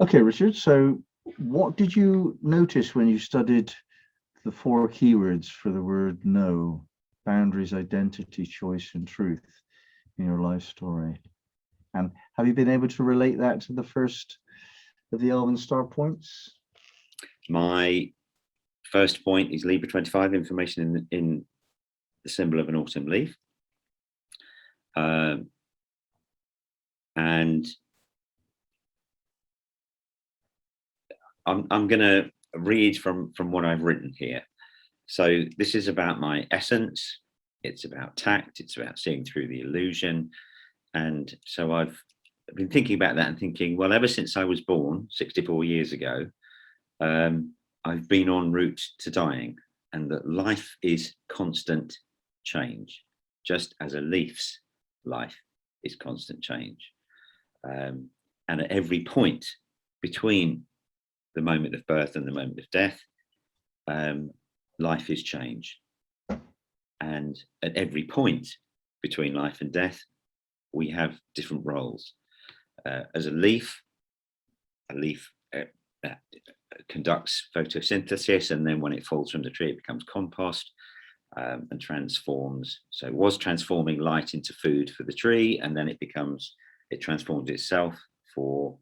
Okay, Richard. So, what did you notice when you studied the four keywords for the word no: boundaries, identity, choice, and truth in your life story? And have you been able to relate that to the first of the Elven Star points? My first point is Libra 25, information in the symbol of an autumn leaf. And I'm going to read from what I've written here. So this is about my essence. It's about tact. It's about seeing through the illusion. And so I've been thinking about that and thinking, well, ever since I was born 64 years ago, I've been en route to dying, and that life is constant change, just as a leaf's life is constant change. And at every point between the moment of birth and the moment of death, life is change. And at every point between life and death, we have different roles. As a leaf conducts photosynthesis, and then when it falls from the tree, it becomes compost and transforms. So it was transforming light into food for the tree, and then it transforms itself for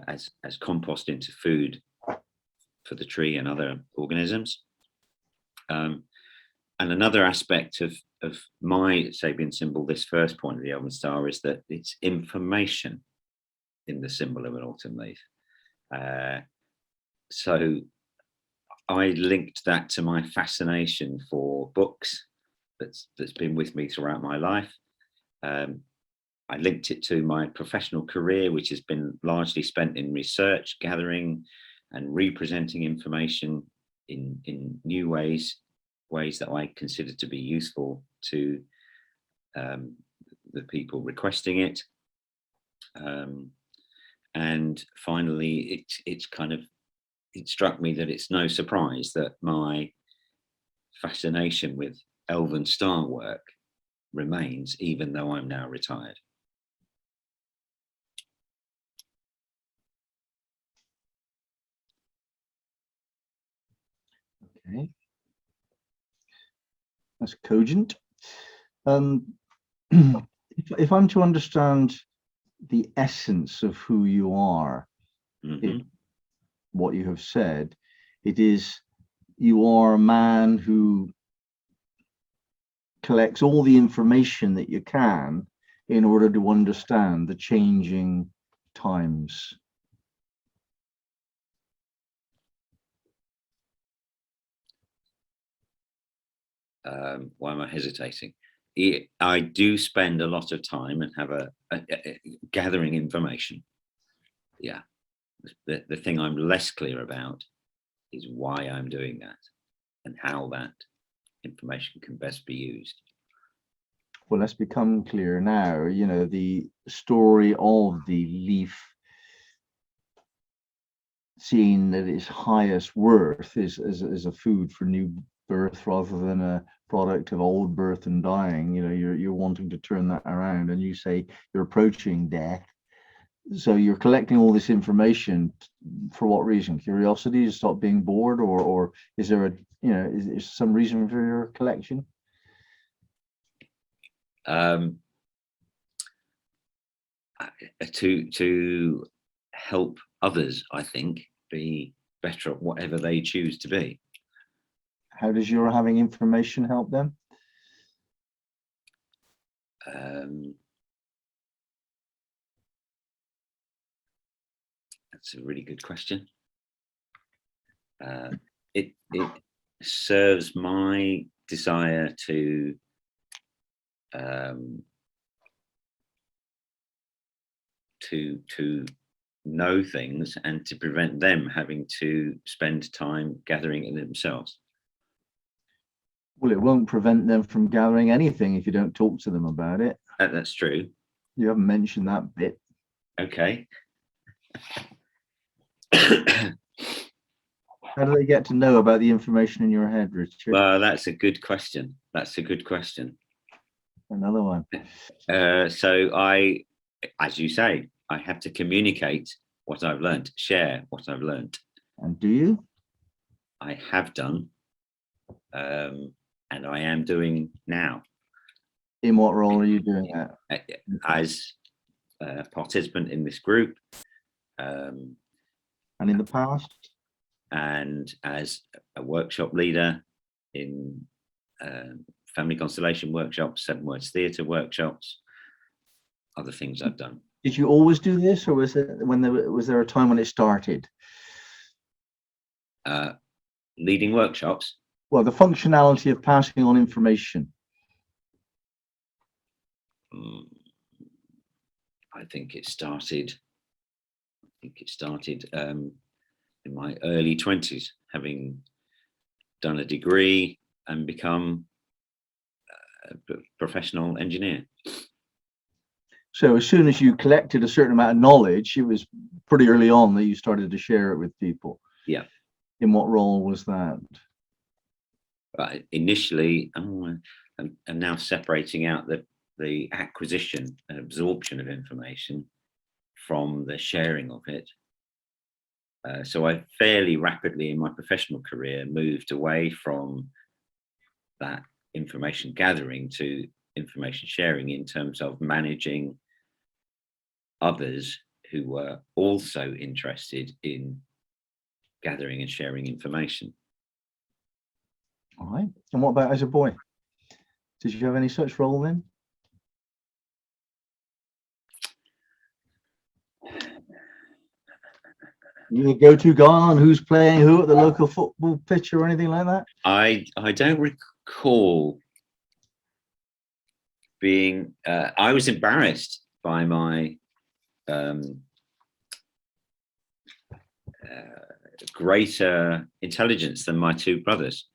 as compost into food for the tree and other organisms. And another aspect of my Sabian symbol, this first point of the Elven Star, is that it's information in the symbol of an autumn leaf. So I linked that to my fascination for books that's been with me throughout my life. I linked it to my professional career, which has been largely spent in research, gathering and representing information in new ways that I consider to be useful to the people requesting it. And finally, it struck me that it's no surprise that my fascination with Elven Star work remains, even though I'm now retired. Okay. That's cogent. If I'm to understand the essence of who you are, what you have said, it is you are a man who collects all the information that you can in order to understand the changing times. Why am I hesitating? I do spend a lot of time and have a gathering information. Yeah. The thing I'm less clear about is why I'm doing that and how that information can best be used. Well, let's become clear now. You know, the story of the leaf, seeing that its highest worth is a food for new birth rather than a product of old birth and dying. You know, you're wanting to turn that around, and you say you're approaching death. So you're collecting all this information for what reason? Curiosity, to stop being bored, or is there is there some reason for your collection? To help others, I think, be better at whatever they choose to be. How does your having information help them? That's a really good question. It serves my desire to know things and to prevent them having to spend time gathering it themselves. Well, it won't prevent them from gathering anything if you don't talk to them about it. That's true. You haven't mentioned that bit. Okay. How do they get to know about the information in your head, Richard? Well, that's a good question. Another one. So I, as you say, I have to communicate what I've learned, share what I've learned. And do you? I have done, and I am doing now. In what role are you doing that? As a participant in this group, and in the past? And as a workshop leader in family constellation workshops, 7 Words Theatre workshops, other things I've done. Did you always do this, or was there a time when it started? Leading workshops? Well, the functionality of passing on information. I think it started in my early 20s, having done a degree and become a professional engineer. So as soon as you collected a certain amount of knowledge, it was pretty early on that you started to share it with people. Yeah. In what role was that? Initially, I'm now separating out the acquisition and absorption of information from the sharing of it. So I fairly rapidly in my professional career moved away from that information gathering to information sharing in terms of managing others who were also interested in gathering and sharing information. All right. And what about as a boy? Did you have any such role then? You the go-to guy on who's playing who at the local football pitch or anything like that? I don't recall being. I was embarrassed by my greater intelligence than my 2 brothers,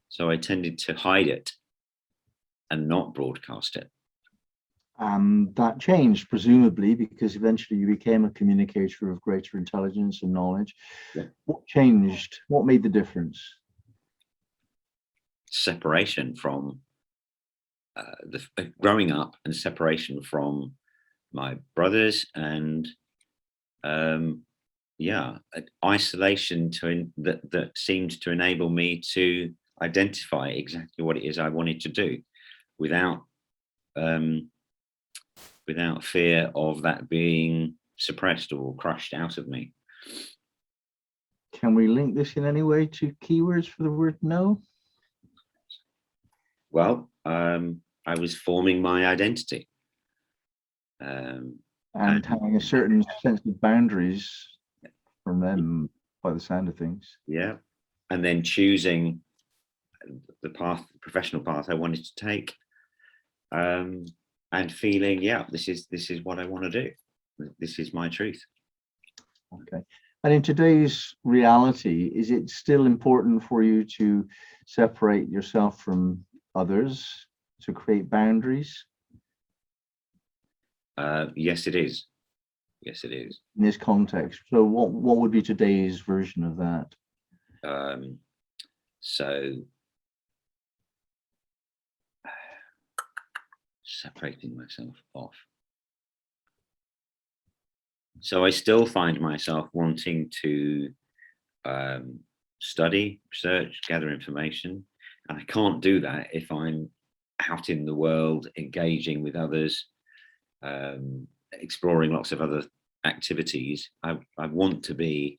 so I tended to hide it and not broadcast it. That changed, presumably, because eventually you became a communicator of greater intelligence and knowledge. Yeah. What changed? What made the difference? Separation from growing up, and separation from my brothers, and isolation that seemed to enable me to identify exactly what it is I wanted to do without fear of that being suppressed or crushed out of me. Can we link this in any way to keywords for the word no? Well, I was forming my identity. And having a certain sense of boundaries from them, by the sound of things. Yeah. And then choosing the professional path I wanted to take. And feeling, this is what I want to do. This is my truth. Okay. And in today's reality, is it still important for you to separate yourself from others, to create boundaries? Yes, it is. Yes, it is. In this context. So what would be today's version of that? So separating myself off. So I still find myself wanting to study, research, gather information, and I can't do that if I'm out in the world, engaging with others, exploring lots of other activities. I want to be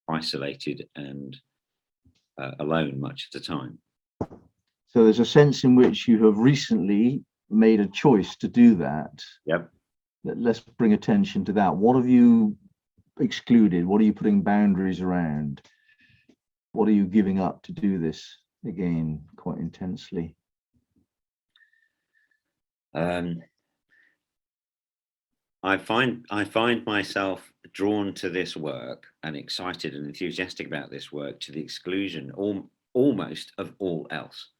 isolated and alone much of the time. So there's a sense in which you have recently made a choice to do that. Yep. Let's bring attention to that. What have you excluded? What are you putting boundaries around? What are you giving up to do this again quite intensely? I find myself drawn to this work and excited and enthusiastic about this work to the exclusion almost of all else.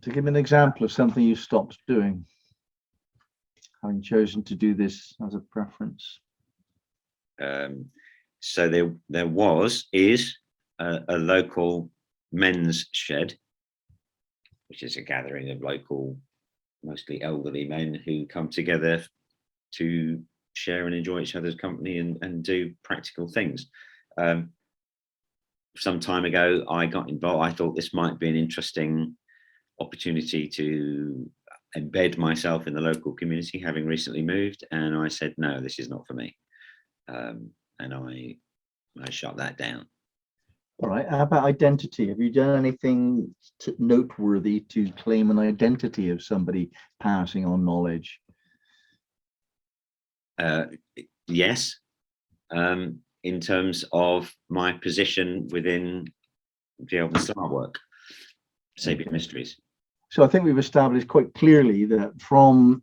To give an example of something you stopped doing, having chosen to do this as a preference. So there is a local men's shed, which is a gathering of local, mostly elderly men who come together to share and enjoy each other's company and do practical things. Some time ago, I got involved. I thought this might be an interesting opportunity to embed myself in the local community, having recently moved. And I said, no, this is not for me. And I shut that down. All right. How about identity? Have you done anything noteworthy to claim an identity of somebody passing on knowledge? Yes. In terms of my position within the Elven Star work, Sabian Mysteries. So I think we've established quite clearly that from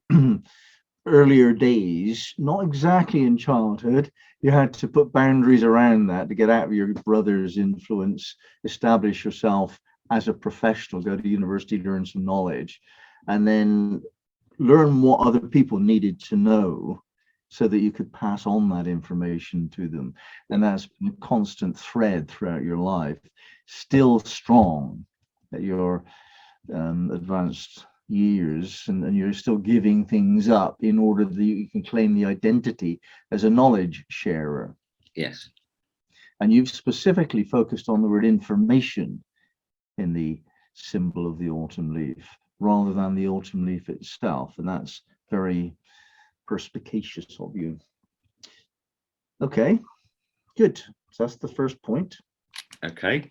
earlier days, not exactly in childhood, you had to put boundaries around that to get out of your brother's influence, establish yourself as a professional, go to university, learn some knowledge, and then learn what other people needed to know so that you could pass on that information to them. And that's been a constant thread throughout your life, still strong at your advanced years, and you're still giving things up in order that you can claim the identity as a knowledge sharer. Yes. And you've specifically focused on the word information in the symbol of the autumn leaf rather than the autumn leaf itself, and that's very perspicacious of you. Okay, good. So that's the first point. Okay.